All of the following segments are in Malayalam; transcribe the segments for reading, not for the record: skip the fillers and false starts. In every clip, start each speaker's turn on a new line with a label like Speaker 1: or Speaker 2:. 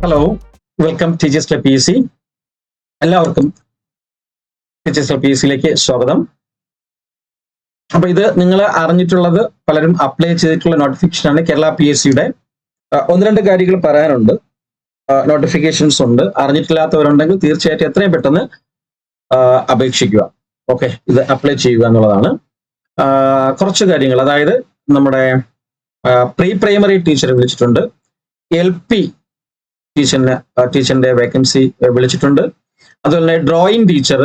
Speaker 1: Hello, welcome teachers club PSC. എല്ലാവർക്കും ടീച്ചേഴ്സ് ക്ലബ് PSCയിലേക്ക് സ്വാഗതം. അപ്പൊ ഇത് നിങ്ങൾ അറിഞ്ഞിട്ടുള്ളത് പലരും അപ്ലൈ ചെയ്തിട്ടുള്ള നോട്ടിഫിക്കേഷനാണ് കേരള PSCയുടെ. ഒന്ന് രണ്ട് കാര്യങ്ങൾ പറയാനുണ്ട്. നോട്ടിഫിക്കേഷൻസ് ഉണ്ട്, അറിഞ്ഞിട്ടില്ലാത്തവരുണ്ടെങ്കിൽ തീർച്ചയായിട്ടും എത്രയും പെട്ടെന്ന് അപേക്ഷിക്കുക. ഓക്കെ, ഇത് അപ്ലൈ ചെയ്യുക എന്നുള്ളതാണ്. കുറച്ച് കാര്യങ്ങൾ, അതായത് നമ്മുടെ പ്രീ പ്രൈമറി ടീച്ചറെ വിളിച്ചിട്ടുണ്ട്, LP ടീച്ചറിന്റെ വേക്കൻസി വിളിച്ചിട്ടുണ്ട്, അതുപോലെ തന്നെ ഡ്രോയിങ് ടീച്ചർ,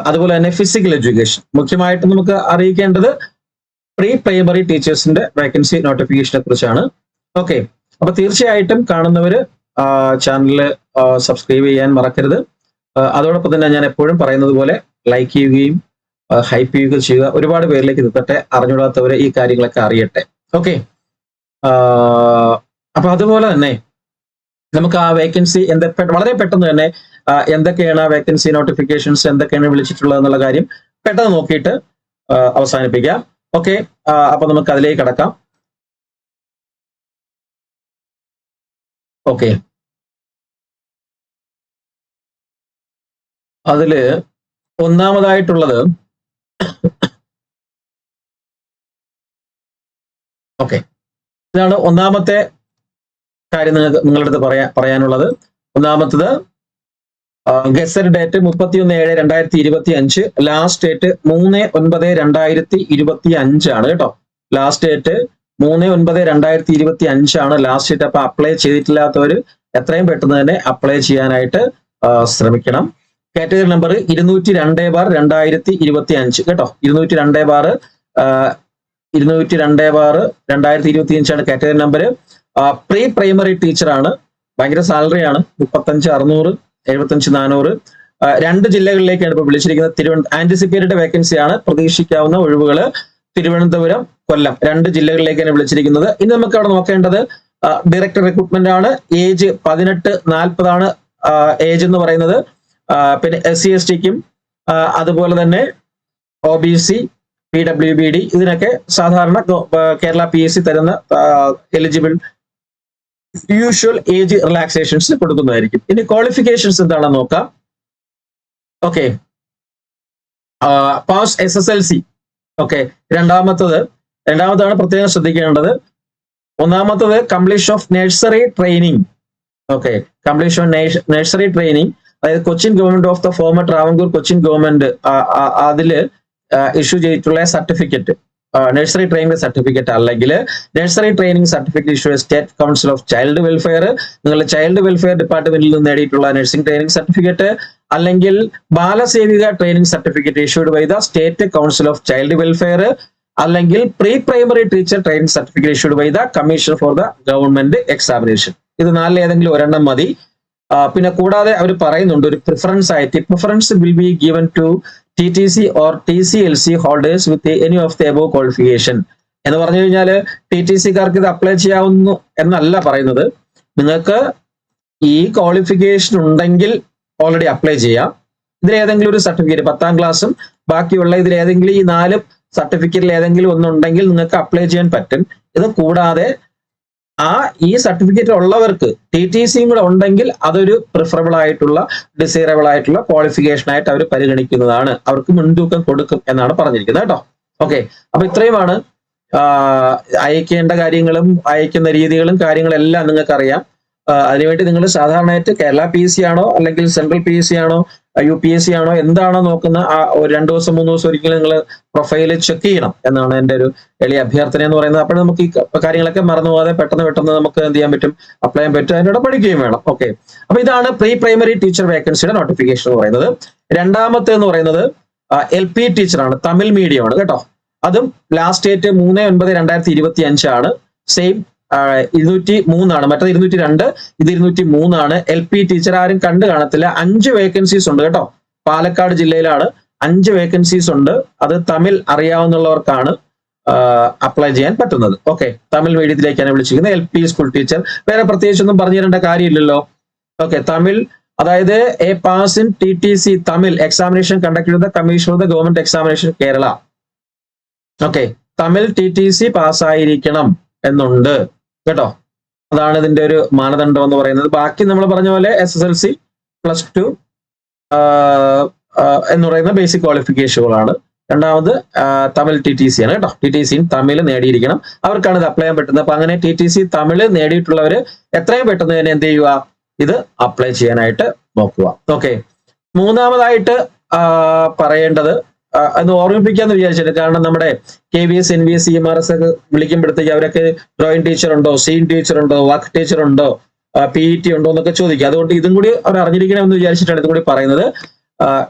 Speaker 1: അതുപോലെ തന്നെ ഫിസിക്കൽ എഡ്യൂക്കേഷൻ. മുഖ്യമായിട്ടും നമുക്ക് അറിയിക്കേണ്ടത് പ്രീ പ്രൈമറി ടീച്ചേഴ്സിന്റെ വേക്കൻസി നോട്ടിഫിക്കേഷനെ കുറിച്ചാണ്. ഓക്കെ, അപ്പൊ തീർച്ചയായിട്ടും കാണുന്നവര് ചാനലിൽ സബ്സ്ക്രൈബ് ചെയ്യാൻ മറക്കരുത്. അതോടൊപ്പം തന്നെ ഞാൻ എപ്പോഴും പറയുന്നത് പോലെ ലൈക്ക് ചെയ്യുകയും ഹൈപ്പ് ചെയ്യുകയും ചെയ്യുക. ഒരുപാട് പേരിലേക്ക് എത്തട്ടെ, അറിഞ്ഞുകൂടാത്തവരെ ഈ കാര്യങ്ങളൊക്കെ അറിയട്ടെ. ഓക്കെ, അപ്പൊ അതുപോലെ തന്നെ നമുക്ക് ആ വേക്കൻസി വളരെ പെട്ടെന്ന് തന്നെ എന്തൊക്കെയാണ് ആ വേക്കൻസി നോട്ടിഫിക്കേഷൻസ്, എന്തൊക്കെയാണ് വിളിച്ചിട്ടുള്ളത് എന്നുള്ള കാര്യം പെട്ടെന്ന് നോക്കിയിട്ട് അവസാനിപ്പിക്കാം. ഓക്കെ, അപ്പൊ നമുക്ക് അതിലേക്ക് കടക്കാം. ഓക്കെ, അതില് ഒന്നാമതായിട്ടുള്ളത് ഓക്കെ, ഇതാണ് ഒന്നാമത്തെ കാര്യം നിങ്ങളുടെ അടുത്ത് പറയാനുള്ളത്. ഒന്നാമത്തത് ഗസറ്റ് ഡേറ്റ് 31/7/2025, ലാസ്റ്റ് ഡേറ്റ് 3/9/2025 ആണ് കേട്ടോ. ലാസ്റ്റ് ഡേറ്റ് 3/9/2025 ആണ് ലാസ്റ്റ് ഡേറ്റ്. അപ്പൊ അപ്ലൈ ചെയ്തിട്ടില്ലാത്തവര് എത്രയും പെട്ടെന്ന് തന്നെ അപ്ലൈ ചെയ്യാനായിട്ട് ശ്രമിക്കണം. കാറ്റഗറി നമ്പർ 202/2025 കേട്ടോ. 202/2025 ആണ് category number. Pre primary teacher ആണ്. ഭയങ്കര സാലറി ആണ്, 35,600, 75,400. 2 ജില്ലകളിലേക്കാണ് ഇപ്പൊ വിളിച്ചിരിക്കുന്നത്. ആന്റിസിപ്പേറ്റഡ് വേക്കൻസി ആണ്. പ്രതീക്ഷിക്കാവുന്ന ഒഴിവുകൾ തിരുവനന്തപുരം, കൊല്ലം 2 ജില്ലകളിലേക്കാണ് വിളിച്ചിരിക്കുന്നത്. ഇനി നമുക്ക് അവിടെ നോക്കേണ്ടത് ഡയറക്ടർ റിക്രൂട്ട്മെന്റ് ആണ്. ഏജ് 18-40 ആണ് ഏജ് എന്ന് പറയുന്നത്. പിന്നെ SC/STക്കും അതുപോലെ തന്നെ OBC, PWBD ഇതിനൊക്കെ സാധാരണ കേരള PSC തരുന്ന എലിജിബിൾ യൂഷ്വൽ ഏജ് റിലാക്സേഷൻസ് കൊടുക്കുന്നതായിരിക്കും. ഇനി ക്വാളിഫിക്കേഷൻസ് എന്താണെന്ന് നോക്കാം. Okay, pass SSLC. ഓക്കെ, രണ്ടാമതാണ് പ്രത്യേകം ശ്രദ്ധിക്കേണ്ടത്. ഒന്നാമത്തത് completion of nursery training. Okay, completion of nursery training, അതായത് Cochin government of the former Travancore Cochin government അതില് ഇഷ്യൂ ചെയ്തിട്ടുള്ള സർട്ടിഫിക്കറ്റ്, നഴ്സറി ട്രെയിനിങ് സർട്ടിഫിക്കറ്റ്, അല്ലെങ്കിൽ nursery training certificate issue state council of child welfare, നിങ്ങളുടെ ചൈൽഡ് വെൽഫെയർ ഡിപ്പാർട്ട്മെന്റിൽ നിന്ന് നേടിയിട്ടുള്ള നഴ്സിംഗ് ട്രെയിനിങ് സർട്ടിഫിക്കറ്റ്, അല്ലെങ്കിൽ Balasevika training certificate issued by the state council of child welfare, അല്ലെങ്കിൽ pre primary teacher training certificate issued by the commission for the government examination. ഇത് 4 ഏതെങ്കിലും ഒരെണ്ണം മതി. പിന്നെ കൂടാതെ അവർ പറയുന്നുണ്ട് ഒരു preference will be given to TTC or TCLC holders with any of the above qualification. എന്ന് പറഞ്ഞു കഴിഞ്ഞാൽ TTC-കാർക്ക് ഇത് അപ്ലൈ ചെയ്യാവുന്നു എന്നല്ല പറയുന്നത്. നിങ്ങൾക്ക് ഈ ക്വാളിഫിക്കേഷൻ ഉണ്ടെങ്കിൽ ഓൾറെഡി അപ്ലൈ ചെയ്യാം. ഇതിലേതെങ്കിലും ഒരു സർട്ടിഫിക്കറ്റ്, 10ാം ക്ലാസ്സും ബാക്കിയുള്ള ഇതിലേതെങ്കിലും ഈ 4 സർട്ടിഫിക്കറ്റിൽ ഏതെങ്കിലും ഒന്നുണ്ടെങ്കിൽ നിങ്ങൾക്ക് അപ്ലൈ ചെയ്യാൻ പറ്റും. ഇത് കൂടാതെ ഈ സർട്ടിഫിക്കറ്റ് ഉള്ളവർക്ക് TTCയും കൂടെ ഉണ്ടെങ്കിൽ അതൊരു പ്രിഫറബിൾ ആയിട്ടുള്ള, ഡിസൈറബിൾ ആയിട്ടുള്ള ക്വാളിഫിക്കേഷൻ ആയിട്ട് അവർ പരിഗണിക്കുന്നതാണ്. അവർക്ക് മുൻതൂക്കം കൊടുക്കും എന്നാണ് പറഞ്ഞിരിക്കുന്നത് കേട്ടോ. ഓക്കെ, അപ്പൊ ഇത്രയുമാണ് അയക്കേണ്ട കാര്യങ്ങളും അയക്കുന്ന രീതികളും കാര്യങ്ങളെല്ലാം നിങ്ങൾക്ക് അറിയാം. അതിനുവേണ്ടി നിങ്ങൾ സാധാരണയായിട്ട് കേരള PSC ആണോ അല്ലെങ്കിൽ സെൻട്രൽ PSC ആണോ UPSC ആണോ എന്താണോ നോക്കുന്ന 2 ദിവസം 3 ദിവസം ഒരിക്കലും നിങ്ങൾ പ്രൊഫൈല് ചെക്ക് ചെയ്യണം എന്നാണ് എൻ്റെ ഒരു എളിയ അഭ്യർത്ഥന എന്ന് പറയുന്നത്. അപ്പോൾ നമുക്ക് ഈ കാര്യങ്ങളൊക്കെ മറന്നു പോകാതെ പെട്ടെന്ന് നമുക്ക് എന്ത് ചെയ്യാൻ പറ്റും, അപ്ലൈ ചെയ്യാൻ പറ്റും. അതിനോട് പഠിക്കുകയും വേണം. ഓക്കെ, അപ്പൊ ഇതാണ് പ്രീ പ്രൈമറി ടീച്ചർ വേക്കൻസിയുടെ നോട്ടിഫിക്കേഷൻ എന്ന് പറയുന്നത്. രണ്ടാമത്തെ എന്ന് പറയുന്നത് LP ടീച്ചറാണ്, തമിഴ് മീഡിയം ആണ് കേട്ടോ. അതും ലാസ്റ്റ് ഡേറ്റ് 3/9/2025 ആണ്. സെയിം 203 ആണ്, മറ്റേത് 202, ഇത് 203 ആണ്. LP ടീച്ചർ ആരും കണ്ടു കാണത്തില്ല. 5 വേക്കൻസീസ് ഉണ്ട് കേട്ടോ. പാലക്കാട് ജില്ലയിലാണ് 5 വേക്കൻസീസ് ഉണ്ട്. അത് തമിഴ് അറിയാവുന്നവർക്കാണ് അപ്ലൈ ചെയ്യാൻ പറ്റുന്നത്. ഓക്കെ, തമിഴ് മീഡിയത്തിലേക്കാണ് വിളിച്ചിരിക്കുന്നത്. LP school teacher. വേറെ പ്രത്യേകിച്ചൊന്നും പറഞ്ഞു തരേണ്ട കാര്യമില്ലല്ലോ. ഓക്കെ, തമിഴ്, അതായത് A pass in TTC Tamil examination conduct the commission of the government examination Kerala. Okay, Tamil TTC പാസ്സായിരിക്കണം എന്നുണ്ട് കേട്ടോ. അതാണ് ഇതിന്റെ ഒരു മാനദണ്ഡം എന്ന് പറയുന്നത്. ബാക്കി നമ്മൾ പറഞ്ഞ പോലെ SSLC +2 എന്ന് പറയുന്ന ബേസിക് ക്വാളിഫിക്കേഷനുകളാണ്. രണ്ടാമത് തമിഴ് TTC ആണ് കേട്ടോ. TTC തമിഴ് നേടിയിരിക്കണം, അവർക്കാണ് ഇത് അപ്ലൈ ചെയ്യാൻ പറ്റുന്നത്. അപ്പൊ അങ്ങനെ TTC തമിഴ് നേടിയിട്ടുള്ളവര് എത്രയും പെട്ടെന്ന് തന്നെ എന്ത് ചെയ്യുക, ഇത് അപ്ലൈ ചെയ്യാനായിട്ട് നോക്കുക. ഓക്കെ, മൂന്നാമതായിട്ട് പറയേണ്ടത് അത് ഓർമ്മിപ്പിക്കാന്ന് വിചാരിച്ചിട്ട്, കാരണം നമ്മുടെ KVS NVS CMRS ഒക്കെ വിളിക്കുമ്പോഴത്തേക്ക് അവരൊക്കെ ഡ്രോയിങ് ടീച്ചർ ഉണ്ടോ, സീൻ ടീച്ചർ ഉണ്ടോ, വർക്ക് ടീച്ചർ ഉണ്ടോ, PET ഉണ്ടോ എന്നൊക്കെ ചോദിക്കുക. അതുകൊണ്ട് ഇതും കൂടി അവർ അറിഞ്ഞിരിക്കണമെന്ന് വിചാരിച്ചിട്ടാണ് ഇതും കൂടി പറയുന്നത്.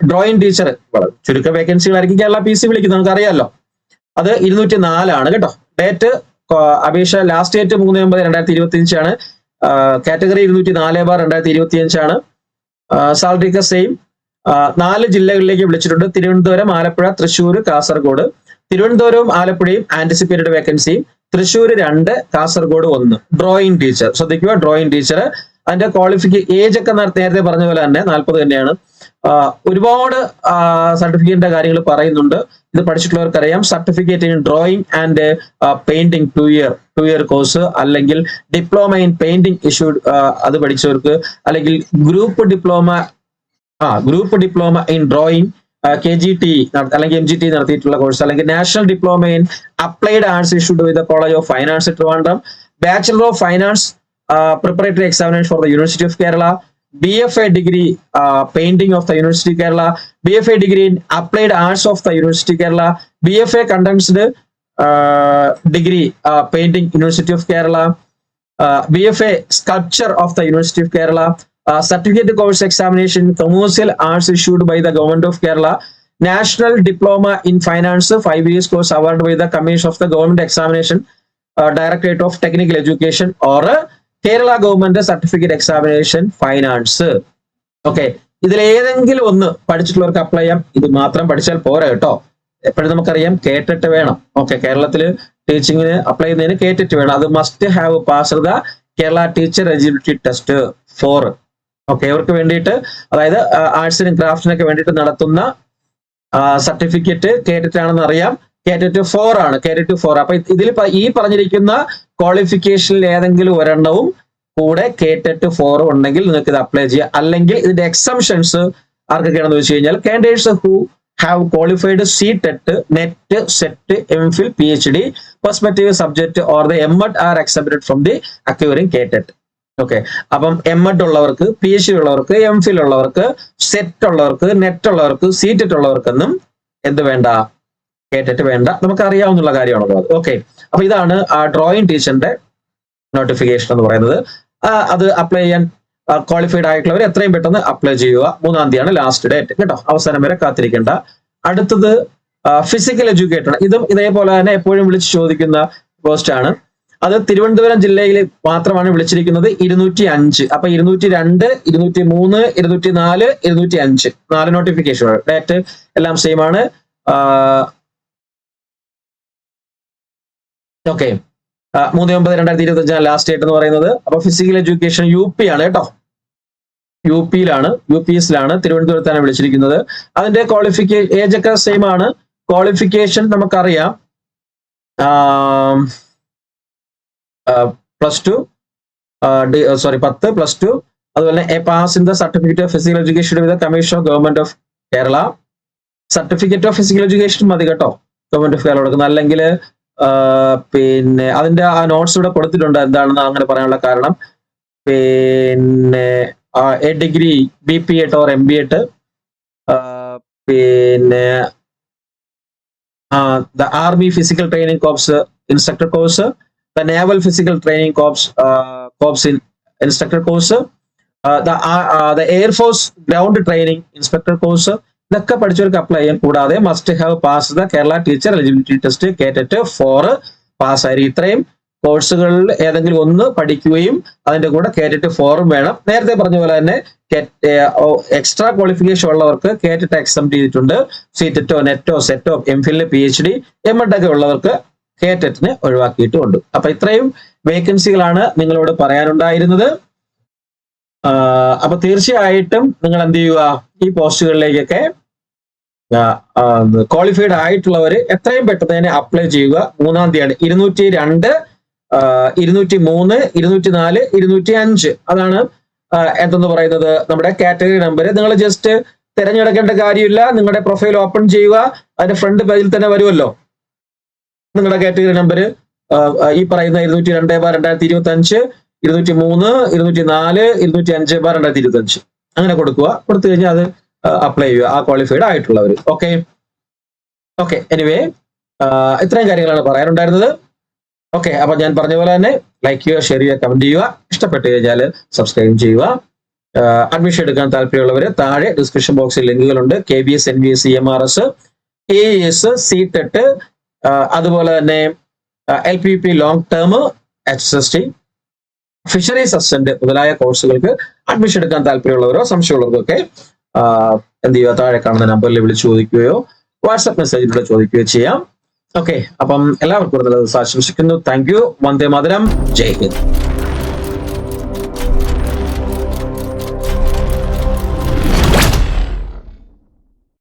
Speaker 1: ഡ്രോയിങ് ടീച്ചർ ചുരുക്ക വേക്കൻസികളായിരിക്കും കേരള PC വിളിക്കുന്നത്, നമുക്ക് അറിയാമല്ലോ. അത് 204 കേട്ടോ. ഡേറ്റ് അപേക്ഷ ലാസ്റ്റ് ഡേറ്റ് 3/9/2025 ആണ്. കാറ്റഗറി 204/2025 ആണ്. സാലറി ഒക്കെ സെയിം. 4 ജില്ലകളിലേക്ക് വിളിച്ചിട്ടുണ്ട്: തിരുവനന്തപുരം, ആലപ്പുഴ, തൃശ്ശൂർ, കാസർഗോഡ്. തിരുവനന്തപുരവും ആലപ്പുഴയും ആന്റിസിപ്പേറ്റഡ് വേക്കൻസിയും, തൃശ്ശൂർ 2, കാസർഗോഡ് 1. ഡ്രോയിങ് ടീച്ചർ ശ്രദ്ധിക്കുക, ഡ്രോയിങ് ടീച്ചർ. അതിന്റെ ഏജ് ഒക്കെ നേരത്തെ പറഞ്ഞ പോലെ തന്നെ 40 തന്നെയാണ്. ഒരുപാട് സർട്ടിഫിക്കറ്റിന്റെ കാര്യങ്ങൾ പറയുന്നുണ്ട്. ഇത് പഠിച്ചിട്ടുള്ളവർക്കറിയാം. Certificate in drawing and painting 2 year course, അല്ലെങ്കിൽ ഡിപ്ലോമ ഇൻ പെയിന്റിംഗ് ഇഷ്യൂഡ് അത് പഠിച്ചവർക്ക്, അല്ലെങ്കിൽ group diploma in drawing KGT അല്ലെങ്കിൽ MGT നടത്തിയിട്ടുള്ള കോഴ്സ്, അല്ലെങ്കിൽ national diploma in applied arts issued with college of finance Trivandrum, bachelor of finance preparatory examination for the University of Kerala, BFA degree painting of the University of Kerala, BFA degree in applied arts of the University of Kerala, BFA condensed degree painting University of Kerala, BFA sculpture of the University of Kerala, certificate course examination commercial arts issued by the Government of Kerala, national diploma in finance 5 years course awarded by the Commission of the Government Examination Directorate of Technical Education, or Kerala government certificate examination finance. Okay, ഇതിലേതെങ്കിലും ഒന്ന് പഠിച്ചിട്ടുള്ളവർക്ക് അപ്ലൈ ചെയ്യാം. ഇത് മാത്രം പഠിച്ചാൽ പോരാ കേട്ടോ. എപ്പോഴും നമുക്കറിയാം കേട്ടിട്ട് വേണം. ഓക്കെ, കേരളത്തില് ടീച്ചിങ്ങിന് അപ്ലൈ ചെയ്യുന്നതിന് കേട്ടിട്ട് വേണം. അത് must have passed the Kerala teacher eligibility test 4. Okay, ഇവർക്ക് വേണ്ടിയിട്ട്, അതായത് ആർട്സിനും ക്രാഫ്റ്റിനൊക്കെ വേണ്ടിയിട്ട് നടത്തുന്ന സർട്ടിഫിക്കറ്റ് കേട്ടിട്ട് ആണെന്ന് അറിയാം. കേറ്ററ്റ് 4 ആണ്. കേറ്ററ്റ് 4. അപ്പൊ ഇതിൽ ഈ പറഞ്ഞിരിക്കുന്ന ക്വാളിഫിക്കേഷനിൽ ഏതെങ്കിലും ഒരെണ്ണവും കൂടെ കേറ്ററ്റ് 4 ഉണ്ടെങ്കിൽ നിങ്ങൾക്ക് ഇത് അപ്ലൈ ചെയ്യാം. അല്ലെങ്കിൽ ഇതിന്റെ എക്സംഷൻസ് ആർക്കൊക്കെയാണെന്ന് വെച്ച് കഴിഞ്ഞാൽ, candidates who have qualified CTET, NET, SET, MPhil, PhD, perspective subject or the MEd are excepted from the acquiring KTET. Okay, അപ്പം MEd ഉള്ളവർക്ക്, PhD ഉള്ളവർക്ക്, MPhil ഉള്ളവർക്ക്, SET ഉള്ളവർക്ക്, NET ഉള്ളവർക്ക്, CTET ഉള്ളവർക്കൊന്നും എന്ത് വേണ്ട, കേട്ടിട്ട് വേണ്ട. നമുക്ക് അറിയാവുന്ന കാര്യമാണല്ലോ അത്. ഓക്കെ, അപ്പൊ ഇതാണ് ആ ഡ്രോയിങ് ടീച്ചറിന്റെ നോട്ടിഫിക്കേഷൻ എന്ന് പറയുന്നത്. അത് അപ്ലൈ ചെയ്യാൻ ക്വാളിഫൈഡ് ആയിട്ടുള്ളവർ എത്രയും പെട്ടെന്ന് അപ്ലൈ ചെയ്യുക. 3-ാം തീയതിയാണ് ലാസ്റ്റ് ഡേറ്റ് കേട്ടോ. അവസാനം വരെ കാത്തിരിക്കേണ്ട. അടുത്തത് ഫിസിക്കൽ എഡ്യൂക്കേറ്റർ. ഇതും ഇതേപോലെ തന്നെ എപ്പോഴും വിളിച്ച് ചോദിക്കുന്ന പോസ്റ്റ് ആണ്. അത് തിരുവനന്തപുരം ജില്ലയിൽ മാത്രമാണ് വിളിച്ചിരിക്കുന്നത്. 205. അപ്പൊ 202, 203, 204, 205 4 നോട്ടിഫിക്കേഷൻ. ഡേറ്റ് എല്ലാം സെയിം ആണ്. ഓക്കെ, 3/9/2025 ലാസ്റ്റ് ഡേറ്റ് എന്ന് പറയുന്നത്. അപ്പൊ ഫിസിക്കൽ എഡ്യൂക്കേഷൻ UP ആണ് കേട്ടോ. UPSലാണ്, തിരുവനന്തപുരത്താണ് വിളിച്ചിരിക്കുന്നത്. അതിന്റെ ഏജ് ഒക്കെ സെയിം ആണ്. ക്വാളിഫിക്കേഷൻ നമുക്കറിയാം, +2 10 +2. അതുപോലെ pass in the certificate of physical education with commission of government of Kerala. Certificate of physical education മതി കേട്ടോ, ഗവൺമെന്റ് ഓഫ് കേരള കൊടുക്കുന്നത്. അല്ലെങ്കിൽ പിന്നെ അതിന്റെ ആ നോട്ട്സ് ഇവിടെ കൊടുത്തിട്ടുണ്ട് എന്താണെന്ന് അങ്ങനെ പറയാനുള്ള കാരണം. പിന്നെ a degree BPEd or MBEd, പിന്നെ the army physical training corps instructor course, the naval physical training corps instructor course, the air force ground training inspector course. ഇതൊക്കെ പഠിച്ചവർക്ക് അപ്ലൈ ചെയ്യാൻ. കൂടാതെ must have pass the Kerala teacher eligibility test KTET 4 പാസ്സായിരിക്കും. ഇത്രയും കോഴ്സുകളിൽ ഏതെങ്കിലും ഒന്ന് പഠിക്കുകയും അതിന്റെ കൂടെ കേറ്ററ്റ് 4 വേണം. നേരത്തെ പറഞ്ഞ പോലെ തന്നെ എക്സ്ട്രാ ക്വാളിഫിക്കേഷൻ ഉള്ളവർക്ക് കേറ്ററ്റ് എക്സം ചെയ്തിട്ടുണ്ട്. CTETോ, NETോ, SETോ, MPhil, PhD, MEd ഒക്കെ ഉള്ളവർക്ക് കേറ്ററ്റിനെ ഒഴിവാക്കിയിട്ടുമുണ്ട്. അപ്പൊ ഇത്രയും വേക്കൻസികളാണ് നിങ്ങളോട് പറയാനുണ്ടായിരുന്നത്. അപ്പൊ തീർച്ചയായിട്ടും നിങ്ങൾ എന്ത് ചെയ്യുക, ഈ പോസ്റ്റുകളിലേക്കൊക്കെ ക്വാളിഫൈഡ് ആയിട്ടുള്ളവർ എത്രയും പെട്ടെന്ന് തന്നെ അപ്ലൈ ചെയ്യുക. 3-ാം തീയതിയാണ്. 202 203, 204, 205 അതാണ് എന്തെന്ന് പറയുന്നത് നമ്മുടെ കാറ്റഗറി നമ്പർ. നിങ്ങൾ ജസ്റ്റ് തിരഞ്ഞെടുക്കേണ്ട കാര്യമില്ല. നിങ്ങളുടെ പ്രൊഫൈൽ ഓപ്പൺ ചെയ്യുക, അതിന്റെ ഫ്രണ്ട് പേജിൽ തന്നെ വരുമല്ലോ നിങ്ങളുടെ കാറ്റഗറി നമ്പർ. ഈ പറയുന്ന 202/2025, 203, 204, 205/2025 അങ്ങനെ കൊടുക്കുക. കൊടുത്തു കഴിഞ്ഞാൽ അത് അപ്ലൈ ചെയ്യുക, ആ ക്വാളിഫൈഡ് ആയിട്ടുള്ളവർ. ഓക്കെ ഓക്കെ എനിവേ ഇത്രയും കാര്യങ്ങളാണ് പറയാനുണ്ടായിരുന്നത്. ഓക്കെ, അപ്പൊ ഞാൻ പറഞ്ഞ പോലെ തന്നെ ലൈക്ക് ചെയ്യുക, ഷെയർ ചെയ്യുക, കമന്റ് ചെയ്യുക. ഇഷ്ടപ്പെട്ടു കഴിഞ്ഞാൽ സബ്സ്ക്രൈബ് ചെയ്യുക. അഡ്മിഷൻ എടുക്കാൻ താല്പര്യമുള്ളവര് താഴെ ഡിസ്ക്രിപ്ഷൻ ബോക്സിൽ ലിങ്കുകളുണ്ട്. KBS, NBS, CMRS, AES, CTET, അതുപോലെ തന്നെ LPP long term, HST, fisheries assistant മുതലായ കോഴ്സുകൾക്ക് അഡ്മിഷൻ എടുക്കാൻ താല്പര്യമുള്ളവരോ സംശയമുള്ളവർക്കൊക്കെ എന്ത് ചെയ്യുക, താഴെ കാണുന്ന നമ്പറിൽ വിളിച്ച് ചോദിക്കുകയോ വാട്സ്ആപ്പ് മെസ്സേജിലൂടെ ചോദിക്കുകയോ ചെയ്യാം. ഓക്കെ, അപ്പം എല്ലാവർക്കും നല്ലത് ആശംസിക്കുന്നു. Thank you. വന്ദേ മാതരം. ജയ് ഹിന്ദ്.